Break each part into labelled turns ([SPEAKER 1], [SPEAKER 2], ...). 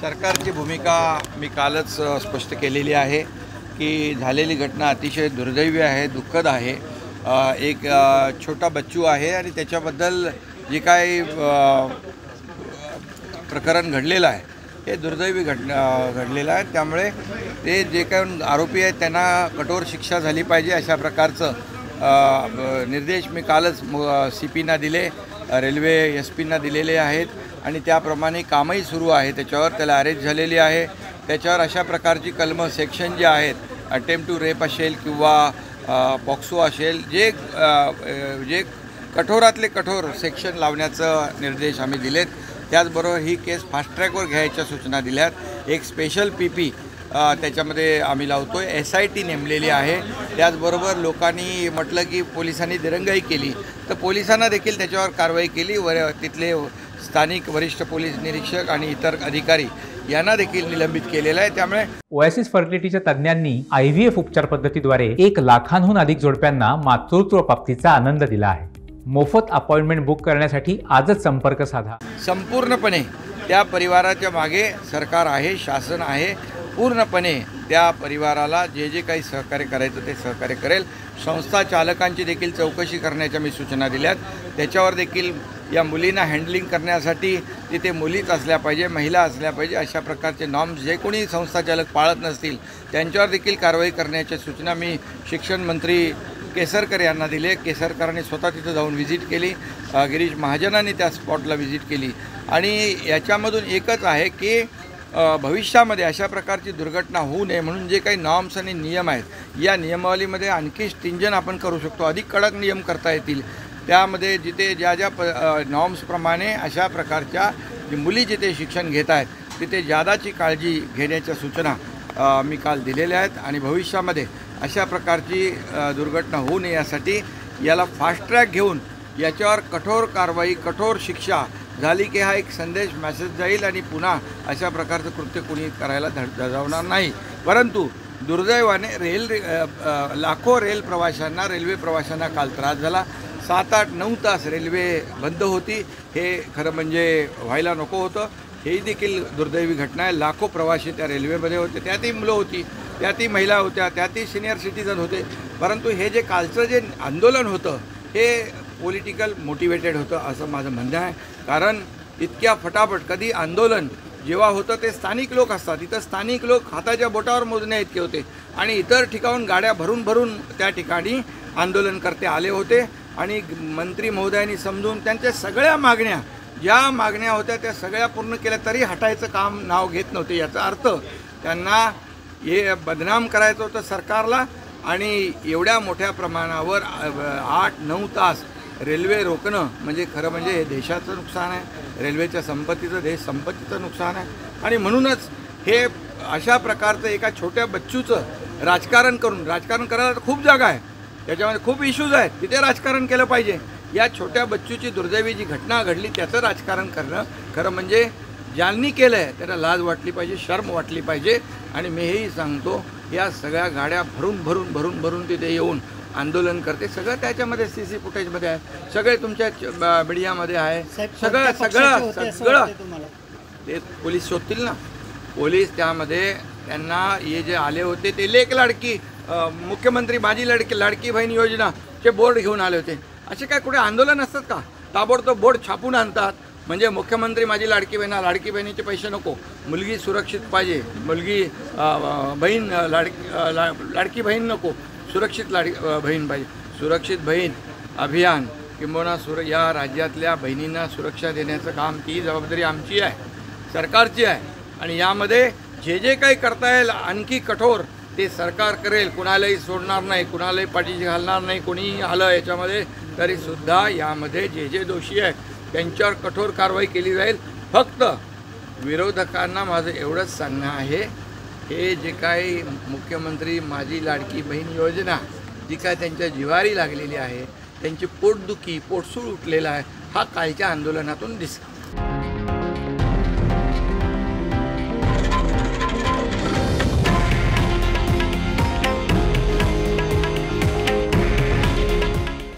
[SPEAKER 1] सरकारची भूमिका मी कालच स्पष्ट केलेली आहे की झालेली घटना अतिशय दुर्दैवी आहे, दुःखद आहे। एक छोटा बच्चू आहे आणि त्याच्याबद्दल जे काही प्रकरण घडलेलं आहे हे दुर्दैवी घडलेलं आहे। त्यामुळे ते जे काही आरोपी आहेत त्यांना कठोर शिक्षा झाली पाहिजे अशा प्रकारचं निर्देश मी कालच CPना दिले, रेल्वे SP ना दिलेले आहेत आणि त्याप्रमाणे कामही सुरू आहे। त्याच्यावर त्याला अरेस्ट झालेली आहे। त्याच्यावर अशा प्रकारची कलम सेक्शन जे आहेत, अटेम्प्ट टू रेप असेल किंवा पॉक्सो असेल, जे कठोरातले कठोर सेक्शन लावण्याचं निर्देश आम्ही दिलेत। त्याचबरोबर ही केस फास्ट ट्रॅकवर घ्यायच्या सूचना दिल्यात। एक स्पेशल PP त्याच्यामध्ये आम्ही लावतो आहे, SIT नेमलेली आहे। त्याचबरोबर लोकांनी म्हटलं की पोलिसांनी दिरंगाई केली तर पोलिसांना देखील त्याच्यावर कारवाई केली। तिथले स्थानिक वरिष्ठ पोलीस निरीक्षक आणि इतर अधिकारी यांना देखील निलंबित केलेलं आहे। त्यामुळे
[SPEAKER 2] ओएसिस फर्टिलिटीच्या तज्ञांनी IVF उपचार पद्धतीद्वारे 1 लाखांहून अधिक जोडप्यांना मातृत्व प्राप्तीचा आनंद दिला आहे। मोफत अपॉइंटमेंट बुक करण्यासाठी आजच संपर्क साधा।
[SPEAKER 1] संपूर्णपणे त्या परिवाराच्या मागे सरकार आहे, शासन आहे। पूर्णपणे त्या परिवाराला जे काही सहकार्य करायचं ते सहकार्य करेल। संस्था चालकांची देखील चौकशी करण्याच्या मी सूचना दिल्यात। त्याच्यावर देखील या मुलींना हँडलिंग करण्यासाठी तिथे मुलीच असल्या पाहिजे, महिला असल्या पाहिजे अशा प्रकारचे नॉर्म्स जे कोणी संस्था चालक पाळत नसतील त्यांच्यावर देखील कारवाई करण्याच्या सूचना मी शिक्षण मंत्री केसरकर यांना दिले। केसरकरांनी स्वतः तिथं जाऊन व्हिजिट केली, गिरीश महाजनांनी त्या स्पॉटला व्हिजिट केली आणि याच्यामधून एकच आहे की भविष्यामध्ये अशा प्रकारची दुर्घटना होऊ नये म्हणून जे काही नॉर्म्स आणि नियम आहेत या नियमावलीमध्ये आणखी स्ट्रिंजन आपण करू शकतो, अधिक कडक नियम करता येतील। त्यामध्ये जिथे ज्या नॉर्म्सप्रमाणे अशा प्रकारच्या मुली जिथे शिक्षण घेत आहेत तिथे जादाची काळजी घेण्याच्या सूचना मी काल दिलेल्या आहेत आणि भविष्यामध्ये अशा प्रकारची दुर्घटना होऊ नये यासाठी याला फास्ट ट्रॅक घेऊन याच्यावर कठोर कारवाई, कठोर शिक्षा झाली की हा एक संदेश मेसेज जाईल आणि पुन्हा अशा प्रकारचं कृत्य कोणी करायला धजावणार नाही। परंतु दुर्दैवाने लाखो रेल्वे प्रवाशांना काल त्रास झाला। 7, 8, 9 तास रेल्वे बंद होती। हे खरं म्हणजे व्हायला नको होतं। हे देखील दुर्दैवी घटना आहे। लाखो प्रवासी त्या रेल्वेमध्ये होते, त्यातही मुलं होती, त्यातही महिला होत्या, त्यातही सिनियर सिटीजन होते। परंतु हे जे कालचं जे आंदोलन होतं हे पॉलिटिकल मोटिवेटेड होतं असं माझं म्हणणं आहे। कारण इतक्या फटाफट कधी आंदोलन जेव्हा होतं ते स्थानिक लोक असतात, इथं स्थानिक लोक हाताच्या बोटावर मोजण्या इतके होते आणि इतर ठिकाणून गाड्या भरून भरून त्या ठिकाणी आंदोलनकर्ते आले होते आणि मंत्री महोदयांनी समजून त्यांच्या सगळ्या मागण्या ज्या मागण्या होत्या त्या सगळ्या पूर्ण केल्या तरी हटायचं काम नाव घेत नव्हते। याचा अर्थ त्यांना हे बदनाम करायचं होतं सरकारला आणि एवढ्या मोठ्या प्रमाणावर 8-9 तास रेल्वे रोखणं म्हणजे खरं म्हणजे हे देशाचं नुकसान आहे, रेल्वेच्या संपत्तीचं नुकसान आहे। आणि म्हणूनच हे अशा प्रकारचं एका छोट्या बच्चूचं राजकारण करायला खूप जागा आहे, त्याच्यामध्ये खूप इश्यूज आहेत, तिथे राजकारण केलं पाहिजे। या छोट्या बच्चूची दुर्दैवी जी घटना घडली त्याचं राजकारण करणं खरं म्हणजे ज्यांनी केलं आहे त्यांना लाज वाटली पाहिजे, शर्म वाटली पाहिजे। आणि मी हेही सांगतो या सगळ्या गाड्या भरून तिथे येऊन आंदोलन करते, सगळं त्याच्यामध्ये CC फुटेजमध्ये आहे, सगळे तुमच्या मीडियामध्ये आहे, सगळं ते पोलीस शोधतील ना। पोलीस त्यामध्ये त्यांना हे जे आले होते ते लेक लाडकी मुख्यमंत्री माझी लाडकी बहीण योजनाचे बोर्ड घेऊन आले होते। असे काय कुठे आंदोलन असतात का? ताबडतोब बोर्ड छापून आणतात म्हणजे मुख्यमंत्री माझी लाडकी बहिणीचे पैसे नको, मुलगी सुरक्षित पाहिजे, मुलगी बहीण लाडकी बहीण नको, सुरक्षित बहीण पाहिजे। सुरक्षित बहीण अभियान किंबहुना या राज्यातल्या बहिणींना सुरक्षा देण्याचं काम ती जबाबदारी आमची आहे, सरकारची आहे। आणि यामध्ये जे काही करता येईल आणखी कठोर ते सरकार करेल, कुणालाही सोडणार नाही, कुणालाही पाठीशी घालणार नाही। कोणीही आलं याच्यामध्ये तरीसुद्धा यामध्ये जे दोषी आहेत त्यांच्यावर कठोर कारवाई केली जाईल। फक्त विरोधकांना माझं एवढंच सांगणं आहे, हे जे काही मुख्यमंत्री माझी लाडकी बहीण योजना जी काय त्यांच्या जिवारी लागलेली आहे, त्यांची पोटदुखी पोटसूळ उठलेला आहे, हा कालच्या आंदोलनातून दिसला।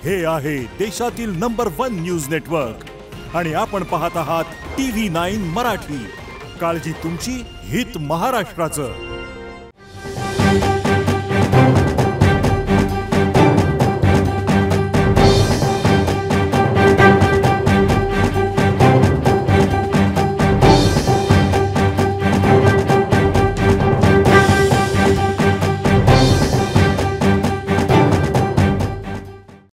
[SPEAKER 3] हे आहे देशातील नंबर 1 न्यूज नेटवर्क आणि आपण पाहत आहात TV9 मराठी। काळजी तुमची, हित महाराष्ट्राचं.